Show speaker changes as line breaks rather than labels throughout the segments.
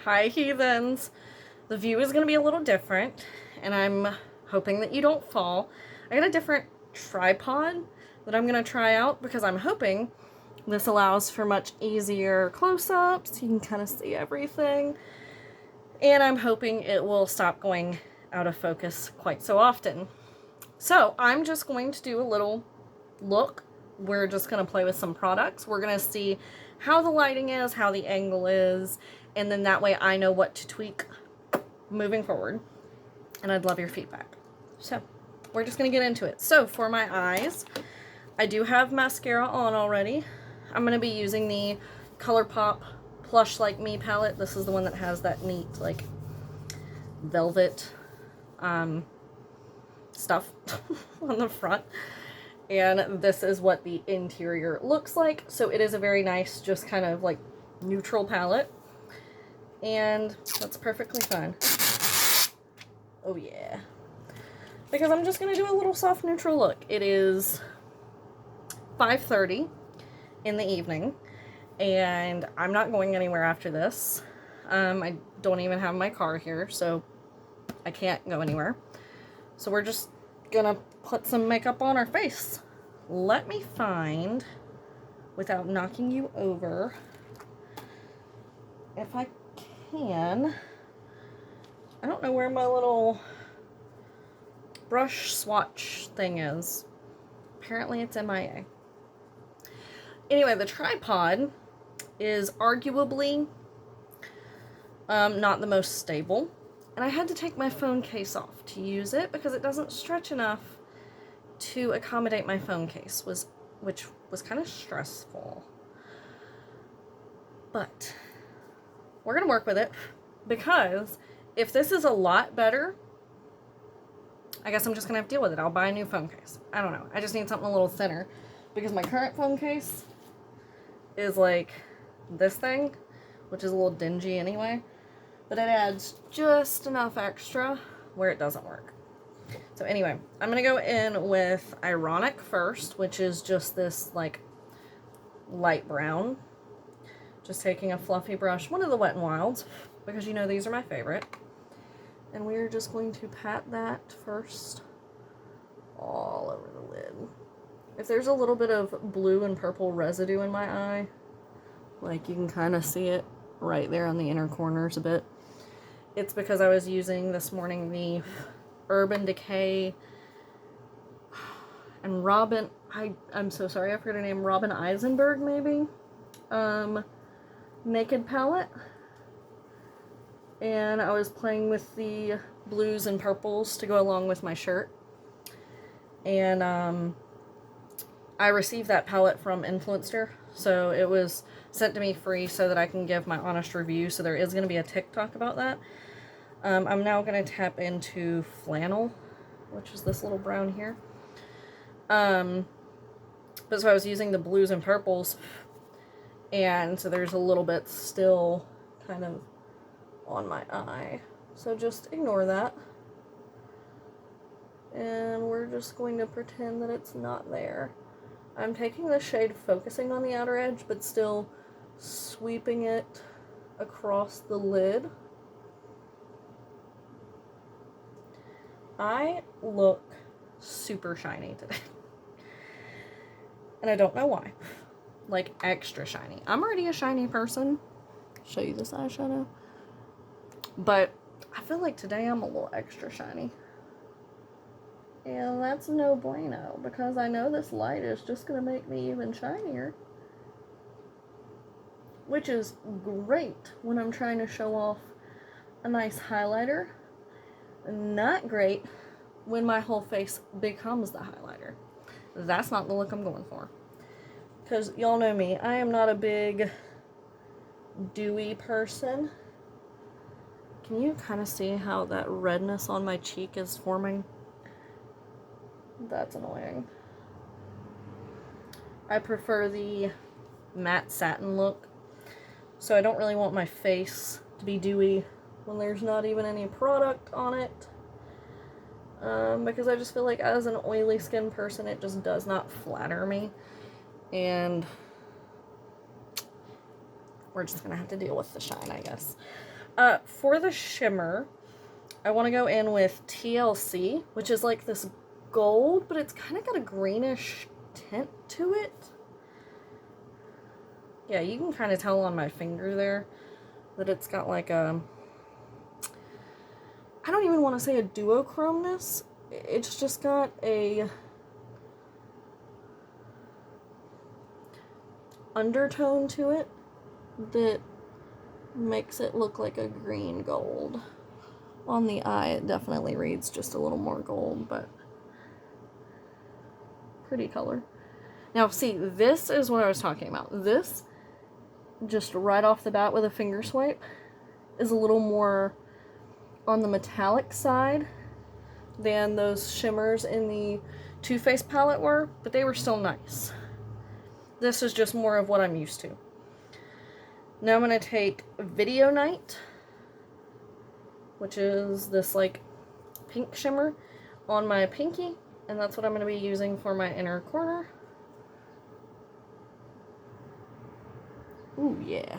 Hi, heathens. The view is going to be a little different, and I'm hoping that you don't fall. I got a different tripod that I'm going to try out because I'm hoping this allows for much easier close-ups. You can kind of see everything. And I'm hoping it will stop going out of focus quite so often. So I'm just going to do a little look. We're just going to play with some products. We're going to see how the lighting is, how the angle is, and then that way I know what to tweak moving forward. And I'd love your feedback. So we're just going to get into it. So for my eyes, I do have mascara on already. I'm going to be using the ColourPop Plush Like Me palette. This is the one that has that neat, like, velvet stuff on the front. And this is what the interior looks like. So it is a very nice, just kind of like neutral palette. And that's perfectly fine. Oh yeah. Because I'm just going to do a little soft neutral look. It is 5:30 in the evening. And I'm not going anywhere after this. I don't even have my car here, so I can't go anywhere. So we're just gonna put some makeup on our face. Let me find, without knocking you over, if I can. I don't know where my little brush swatch thing is. Apparently it's MIA. Anyway, the tripod is arguably not the most stable. And I had to take my phone case off to use it because it doesn't stretch enough to accommodate my phone case, which was kind of stressful. But we're going to work with it because if this is a lot better, I guess I'm just going to have to deal with it. I'll buy a new phone case. I don't know. I just need something a little thinner because my current phone case is like this thing, which is a little dingy anyway. But it adds just enough extra where it doesn't work. So anyway, I'm going to go in with Ironic first, which is just this like light brown. Just taking a fluffy brush, one of the Wet n Wilds, because you know these are my favorite. And we're just going to pat that first all over the lid. If there's a little bit of blue and purple residue in my eye, like you can kind of see it right there on the inner corners a bit. It's because I was using this morning the Urban Decay and Robin, I'm so sorry, I forgot her name, Robin Eisenberg maybe, Naked palette. And I was playing with the blues and purples to go along with my shirt. And I received that palette from Influencer, so it was sent to me free so that I can give my honest review. So there is going to be a TikTok about that. I'm now going to tap into Flannel, which is this little brown here. But so I was using the blues and purples, and so there's a little bit still kind of on my eye. So just ignore that. And we're just going to pretend that it's not there. I'm taking the shade Focusing on the outer edge, but still sweeping it across the lid. I look super shiny today. And I don't know why. Like, extra shiny. I'm already a shiny person. Show you this eyeshadow. But I feel like today I'm a little extra shiny. And that's no bueno, because I know this light is just going to make me even shinier. Which is great when I'm trying to show off a nice highlighter. Not great when my whole face becomes the highlighter. That's not the look I'm going for. Because y'all know me, I am not a big dewy person. Can you kind of see how that redness on my cheek is forming? That's annoying. I prefer the matte satin look. So I don't really want my face to be dewy when there's not even any product on it. Because I just feel like as an oily skin person, it just does not flatter me. And we're just going to have to deal with the shine, I guess. For the shimmer, I want to go in with TLC, which is like this gold, but it's kind of got a greenish tint to it. Yeah, you can kind of tell on my finger there that it's got like a, I don't even want to say a duochromeness. It's just got a undertone to it that makes it look like a green gold. On the eye, it definitely reads just a little more gold, but pretty color. Now, see, this is what I was talking about. This, just right off the bat with a finger swipe, is a little more on the metallic side than those shimmers in the Too Faced palette were, but they were still nice. This is just more of what I'm used to. Now I'm going to take Video Night, which is this like pink shimmer, on my pinky, and that's what I'm going to be using for my inner corner. Ooh, yeah.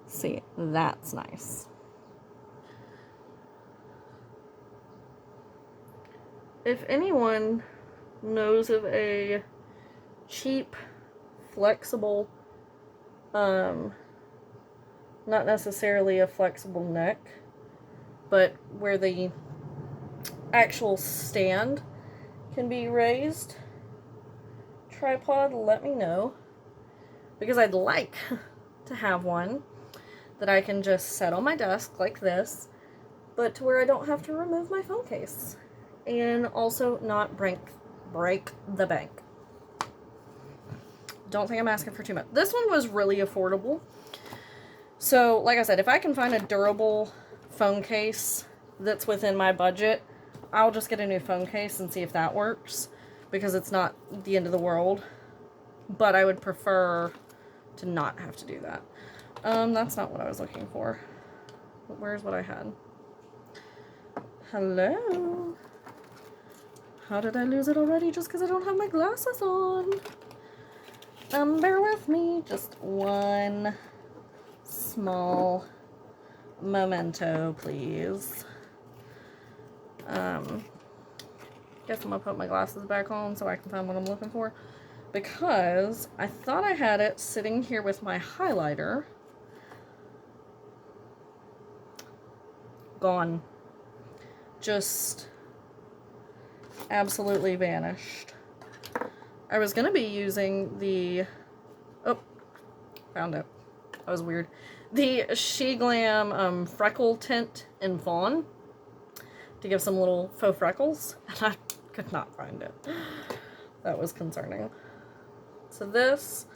See, that's nice. If anyone knows of a cheap, flexible, not necessarily a flexible neck, but where the actual stand can be raised tripod, let me know, because I'd like to have one that I can just set on my desk like this, but to where I don't have to remove my phone case and also not break the bank. Don't think I'm asking for too much. This one was really affordable. So, like I said, if I can find a durable phone case that's within my budget, I'll just get a new phone case and see if that works, because it's not the end of the world. But I would prefer to not have to do that. That's not what I was looking for. Where's what I had? Hello? How did I lose it already just because I don't have my glasses on? Bear with me. Just one small memento, please. Guess I'm gonna put my glasses back on so I can find what I'm looking for, because I thought I had it sitting here with my highlighter. Gone. Just absolutely vanished. I was gonna be using the, oh, found it. That was weird. The She Glam freckle tint in Fawn to give some little faux freckles, and I could not find it. That was concerning. So this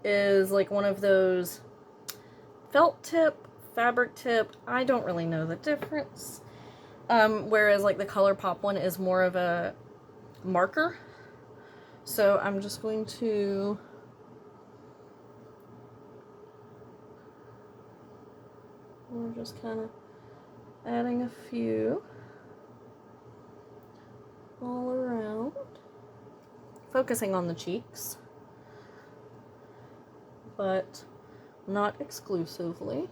is like one of those felt tip, fabric tip, I don't really know the difference. Whereas like the ColourPop one is more of a marker. So I'm just going to we're just kind of adding a few all around, focusing on the cheeks, but not exclusively,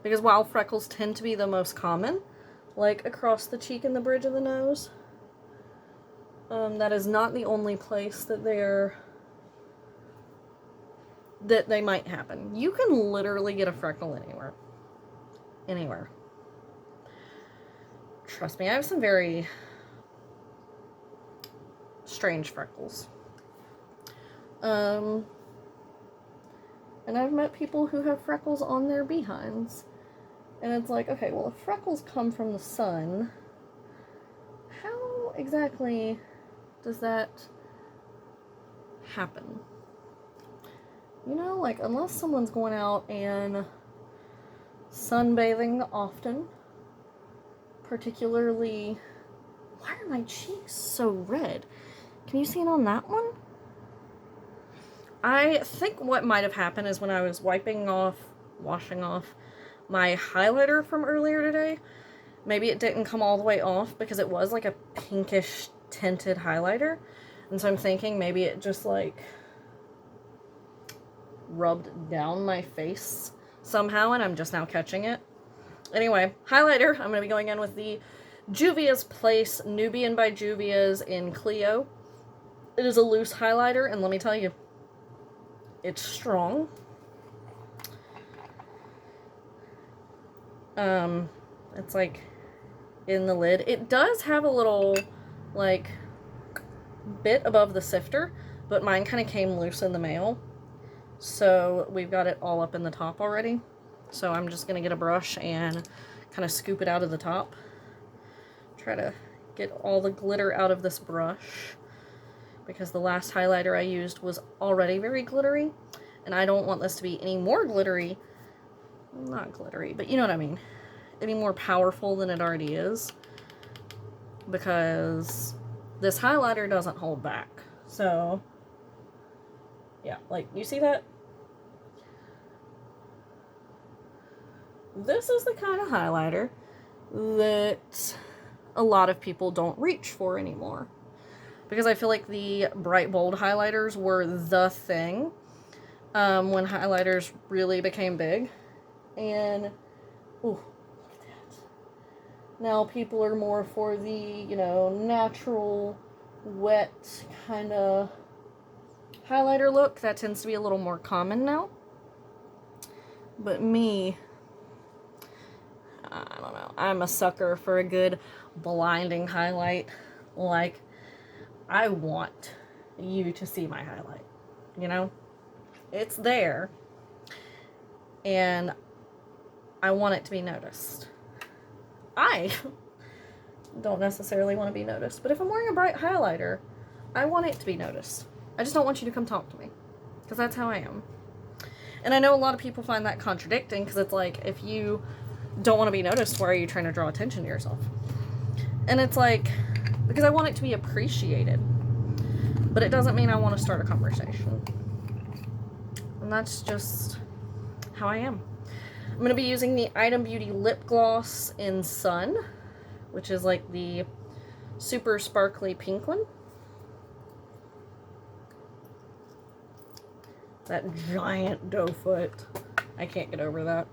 because while freckles tend to be the most common, like across the cheek and the bridge of the nose, that is not the only place that they might happen. You can literally get a freckle anywhere. Anywhere. Trust me, I have some very strange freckles. And I've met people who have freckles on their behinds. And it's like, okay, well, if freckles come from the sun, how exactly does that happen? You know, like, unless someone's going out and sunbathing often, particularly, why are my cheeks so red? Can you see it on that one? I think what might have happened is when I was washing off my highlighter from earlier today, maybe it didn't come all the way off because it was like a pinkish tinted highlighter. And so I'm thinking maybe it just like rubbed down my face somehow, and I'm just now catching it. Anyway, highlighter. I'm going to be going in with the Juvia's Place Nubian by Juvia's in Clio. It is a loose highlighter, and let me tell you, it's strong. It's like in the lid. It does have a little like bit above the sifter, but mine kind of came loose in the mail. So we've got it all up in the top already. So I'm just going to get a brush and kind of scoop it out of the top. Try to get all the glitter out of this brush, because the last highlighter I used was already very glittery, and I don't want this to be any more glittery. Not glittery, but you know what I mean. Any more powerful than it already is, because this highlighter doesn't hold back. So yeah, like, you see that? This is the kind of highlighter that a lot of people don't reach for anymore, because I feel like the bright bold highlighters were the thing when highlighters really became big. And ooh, look at that. Now people are more for the, you know, natural, wet kind of highlighter look. That tends to be a little more common now. But me, I don't know. I'm a sucker for a good blinding highlight. Like, I want you to see my highlight, you know? It's there, and I want it to be noticed. I don't necessarily want to be noticed, but if I'm wearing a bright highlighter, I want it to be noticed. I just don't want you to come talk to me, because that's how I am. And I know a lot of people find that contradicting, because it's like, if you don't want to be noticed, why are you trying to draw attention to yourself? And it's like, because I want it to be appreciated, but it doesn't mean I want to start a conversation. And that's just how I am. I'm going to be using the Item Beauty lip gloss in Sun, which is like the super sparkly pink one. That giant doe foot. I can't get over that.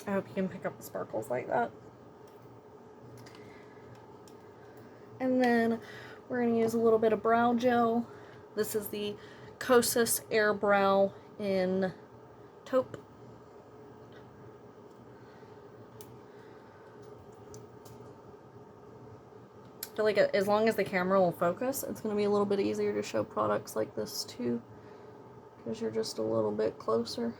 I hope you can pick up the sparkles like that. And then we're going to use a little bit of brow gel. This is the Kosas Air Brow in Taupe. I feel like as long as the camera will focus, it's going to be a little bit easier to show products like this too, because you're just a little bit closer.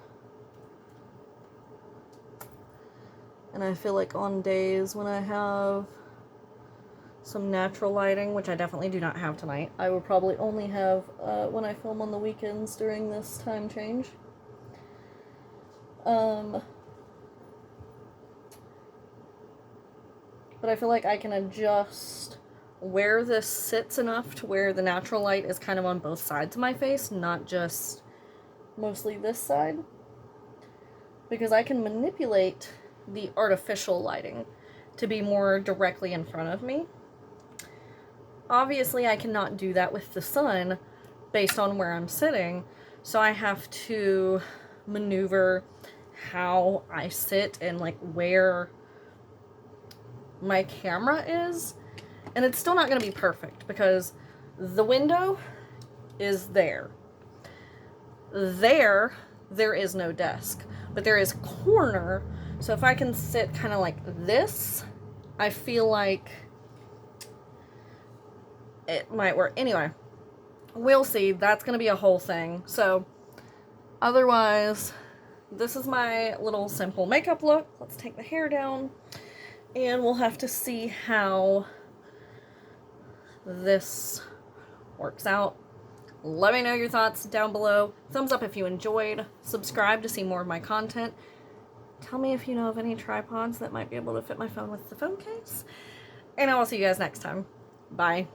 And I feel like on days when I have some natural lighting, which I definitely do not have tonight, I will probably only have when I film on the weekends during this time change. But I feel like I can adjust where this sits enough to where the natural light is kind of on both sides of my face, not just mostly this side. Because I can manipulate the artificial lighting to be more directly in front of me. Obviously, I cannot do that with the sun based on where I'm sitting, so I have to maneuver how I sit and like where my camera is. And it's still not going to be perfect because the window is there. There is no desk, but there is corner. So if I can sit kind of like this, I feel like it might work. Anyway, we'll see. That's going to be a whole thing. So otherwise, this is my little simple makeup look. Let's take the hair down and we'll have to see how this works out. Let me know your thoughts down below. Thumbs up if you enjoyed. Subscribe to see more of my content. Tell me if you know of any tripods that might be able to fit my phone with the phone case. And I will see you guys next time. Bye.